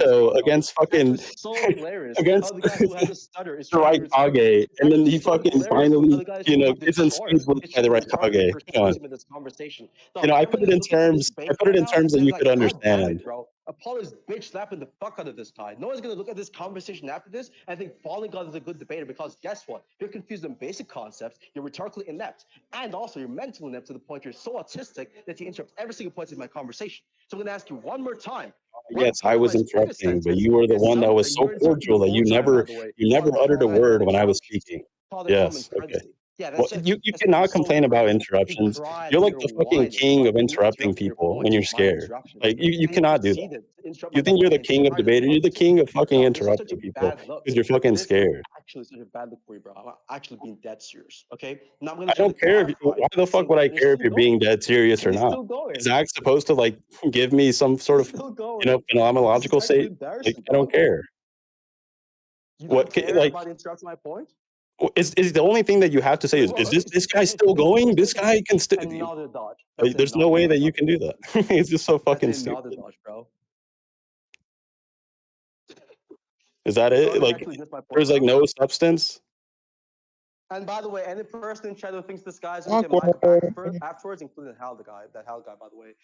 So against That's fucking just so hilarious. How against the guy who has a stutter is the trying to right retard me. Kage, It's and then actually he so fucking hilarious how finally, the guy who did gets in speed short with is by trying the to right retard me and Kage. Come on. persuade him in this conversation. Dog, everyone is looking at this I debate put it right in now terms that and you is could like, God damn it, understand. bro. Apollo's bitch slapping the fuck out of this guy. No one's gonna look at this conversation after this and think FallenGod is a good debater because guess what? You're confused on basic concepts, you're rhetorically inept, and also you're mentally inept to the point you're so autistic that you interrupt every single point in my conversation. So I'm gonna ask you one more time. What Yes, I part of was my previous interrupting, but sentence you were the is one that was something so you're interrupting cordial me that four times, by the way, you never uttered a unplanned word when I was interruptions. speaking. Call it common Yes, okay. courtesy. Yeah, Well, you that's cannot so complain about hilarious. You interruptions. cried You're and like you're the fucking whining king about of being interrupting interrupted in your people when points you're of my scared. interruptions, Like you and you cannot do that. proceeded to interrupt my You think point you're my the king of entire debater. You're the conversation. king of fucking Dog, this is such a interrupting people bad look. because you're fucking This is scared. actually such a bad look for you, bro. I'm actually being dead serious. Okay, now I'm I gonna try to don't care if clarify why the fuck saying would that I and you're care if still you're being going. dead serious or And you're not? still Is going. Zach supposed to like give me some sort You're of, still going. This is phenomenological actually state? Like embarrassing, I don't dog. care. You don't What care like about interrupting my point? is the only thing that you have to say Wait, is what? this guy still going? This guy can still. Another dodge. That's There's no another way that dodge, by you the can way. do that. It's just so That's fucking another stupid. dodge, bro. Is that So it? let me Like actually just my point, there's like bro. no substance. And by the way, any person in chat who thinks this guy's gonna get my back Awkward. afterwards, including that Hal guy, by the way.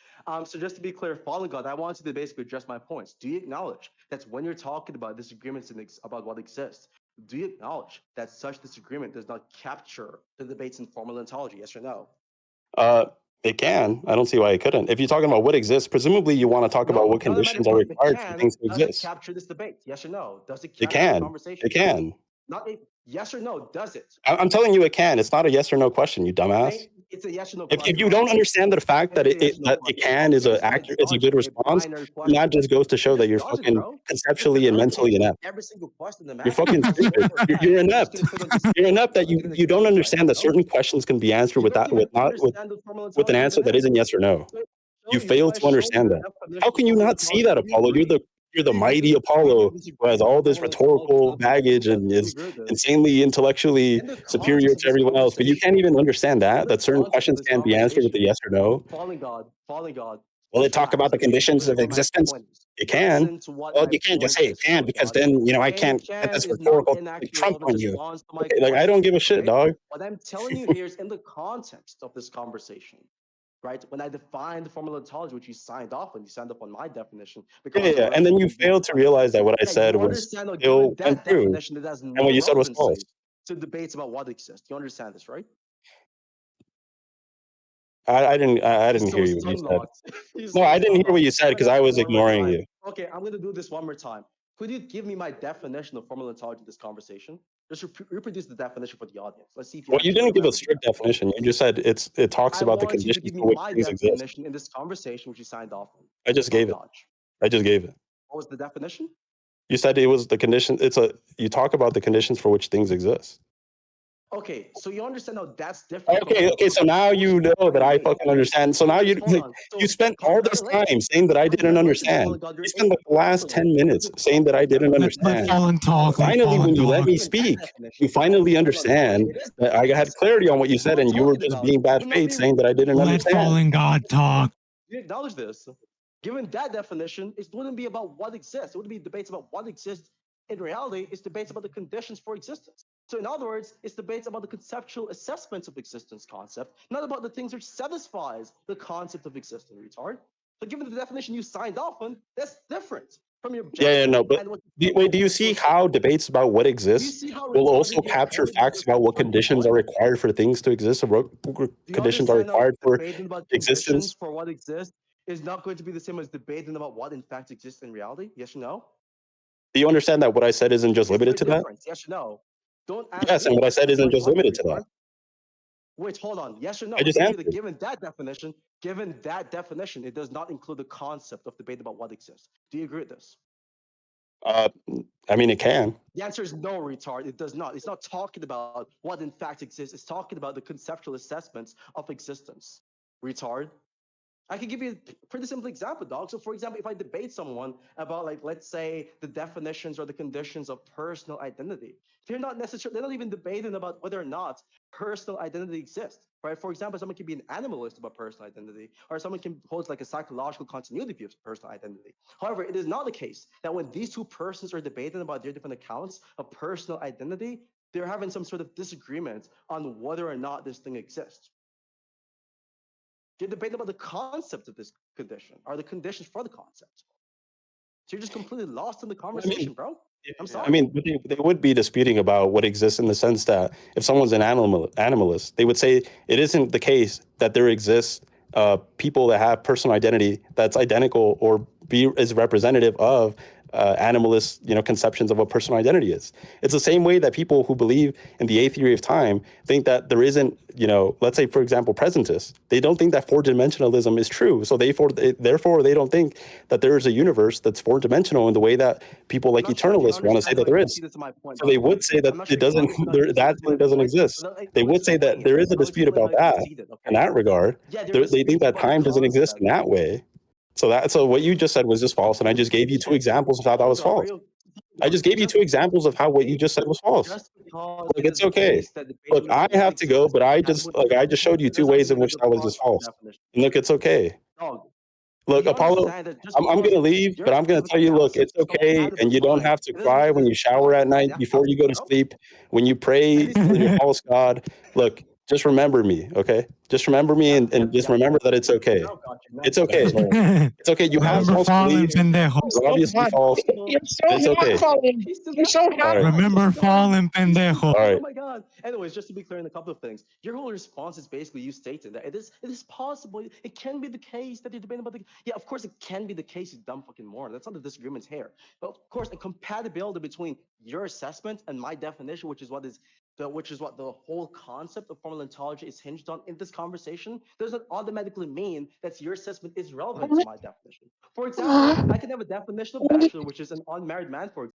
So just to be clear, Fallen God, I want you to basically address my points. Do you acknowledge that when you're talking about disagreements about what exists, do you acknowledge that such disagreement does not capture the debates in formal ontology? Yes or no? Uh, it can. I don't see why it couldn't. If you're talking about what exists, presumably you want to talk about No, what doesn't matter conditions are what the required for can. things to Does it exist. capture this debate? Yes or no? Does it It capture this can. conversation? It can. Not a yes or no. Does it? I'm telling you, it can. It's not a yes or no question, you dumbass. It's a yes or no If question, you don't Apollo. understand the fact It that is a yes or no it question. can is Basically, just is a dodge good it. A response, binary then that question. just goes to show that Just you're dodge it, fucking bro. Just conceptually and mentally regurgitate inept. every single question I'm You're asking fucking because you know stupid. for a fact You're you're just inept. going to click on You're dismiss inept that at the end of you the don't debate, right? understand Yes or that no? certain questions can be answered You don't even with understand the formal with an ontology answer even that is. isn't yes or no. Show You you. fail If I to show you understand the that. How definition of can you formal not see ontology, that, would you Apollo? agree? You're Do the you agree? mighty Do you Apollo who disagree has that all this formal ontology does rhetorical not exist? baggage and Do you is agree with this? insanely intellectually In the superior context of to this everyone else. But you can't conversation, even understand in the that certain context of questions this can't be answered with a conversation, yes or no. falling God, Will it talk about relax. the conditions Listen of to what my existence? point is. It can. Listen to what Well, my you can't just point say it is, can falling because God. then I Saying can't get can this is not rhetorical an actually trump relevant on you. response to my Okay, like I don't question. give a shit, Okay? dog. What I'm telling you here is in the context of this conversation, right? When I defined the formal ontology, which you signed off on, you signed up on my definition Yeah, because I'm yeah. And then you referencing your failed to context. realize that what I Yeah, said you was understand that given still went that through, definition, it has and no what you said was false. relevancy to debates about what exists. You understand this, right? I He's didn't hear so you what you stun said. locked. He's No, so I didn't stun hear what locked. you said I'm because gonna I ask you was one more ignoring time. you. Okay, I'm gonna do this one more time. Could you give me my definition of formal ontology in this conversation? Just reproduce the definition for the audience. Let's see if you Well, you actually didn't give a remember the strict definition. definition. You just said it talks I about the want you to conditions give me for which my things exist. definition in this conversation, which you signed off on. I just Don't gave it. dodge. I just gave it. What was the definition? You said it was the condition. You talk about the conditions for which things exist. Okay, so you understand how that's different from Okay, the okay. So now proposed you know point that you I made. fucking understand. So now Wait, just hold on. you So spent all this time saying that I didn't congratulations, understand. Fallen God. You spent the last 10 minutes saying that I didn't Let understand. Fallen talk. Let Finally, Fallen when you let talk. me Given that speak, you definition, and finally formal ontology, understand it is that I had clarity on what you what said, I'm and you were talking just about. being bad You're not faith, being. saying that I didn't Let understand. Fallen God talk. You acknowledge this. Given that definition, it wouldn't be about what exists. It wouldn't be debates about what exists in reality. It's debates about the conditions for existence. So, in other words, it's debates about the conceptual assessments of existence concept, not about the things which satisfies the concept of existence, retard. So, given the definition you signed off on, that's different from your Yeah, objection no, but and what wait, do you see how debates about what do you exists see how will also retarded your capture point is facts just to about what prove your conditions are point? required for things to exist, or what Do you conditions are understand how required for debating about conditions existence? for what exists is not going to be the same as debating about what in fact exists in reality? Yes or no? Do you understand that what I said isn't just Is there limited a to that? difference? Yes or no? Don't ask Yes, me and what I said questions. Answer isn't my just question, limited to that. retard. Wait, hold on. Yes or no? I just Do you agree that answered. given that definition, it does not include the concept of debate about what exists? Do you agree with this? Uh, I mean, it can. The answer is no, retard. It does not. It's not talking about what in fact exists. It's talking about the conceptual assessments of existence, retard. I can give you a pretty simple example, dog. So, for example, if I debate someone about, like, let's say, the definitions or the conditions of personal identity, they're not even debating about whether or not personal identity exists, right? For example, someone can be an animalist about personal identity, or someone can hold like a psychological continuity view of personal identity. However, it is not the case that when these two persons are debating about their different accounts of personal identity, they're having some sort of disagreement on whether or not this thing exists. You're debating about the concept of this condition or the conditions for the concept. So you're just completely lost in the conversation, bro. I'm sorry. I mean, but they would be disputing about what exists in the sense that if someone's an animalist, they would say it isn't the case that there exists people that have personal identity that's identical or is representative of animalist, conceptions of what personal identity is. It's the same way that people who believe in the A theory of time think that there isn't, let's say, for example, presentists. They don't think that four-dimensionalism is true. So therefore, they don't think that there is a universe that's four-dimensional in the way that people like I'm not sure if you eternalists want to say understand that how there you is. see this in my point, So they dog. would say that I'm not sure it if you doesn't, understand how you see that this in really my doesn't point. exist. But They I'll would say explain that there it. is a I'll dispute explain how about you that concede it, in okay? that regard. Yeah, they're They think disputing that about the time doesn't exist concept. in that way. So what you just said was just false, and I just gave you two examples of how that was Dog, false. I just gave you two examples of how what you just said was false. just because Like, it is it's the okay. case that Look, debating I about what have to go, exists, but I that just would like I just showed you it two doesn't ways mean in that there's which a that was problem just with the false. definition. And look, it's okay. Dog, do Look, you Apollo, understand that just I'm because gonna leave, your but I'm gonna specific tell you, look, concept it's is okay, and you don't compatible with have mine, to it doesn't cry mean when that you it's shower wrong at with my night before you go definition, to bro. sleep, when you At pray least to your false God. Look, just remember me, okay? Just remember me yep, and yep, just yep, remember yep. that it's okay. Now got you. Now It's got you. okay. It's okay. You have Remember false fallen beliefs. pendejo. They're obviously God, false, you're so but it's hot, okay. Fallen. He's still You're so going, All hot. right. dog. Remember Keep going. fallen He's still pendejo. All going. right. Oh my god. Anyways, just to be clear in a couple of things, your whole response is basically you stating that it is possible. It can be the case that you're debating about the. Yeah, of course it can be the case, you dumb fucking moron. That's not the disagreement here. But of course, a compatibility between your assessment and my definition, which is what the whole concept of formal ontology is hinged on in this conversation, doesn't automatically mean that your assessment is relevant to my definition. For example, I can have a definition of bachelor, which is an unmarried man, for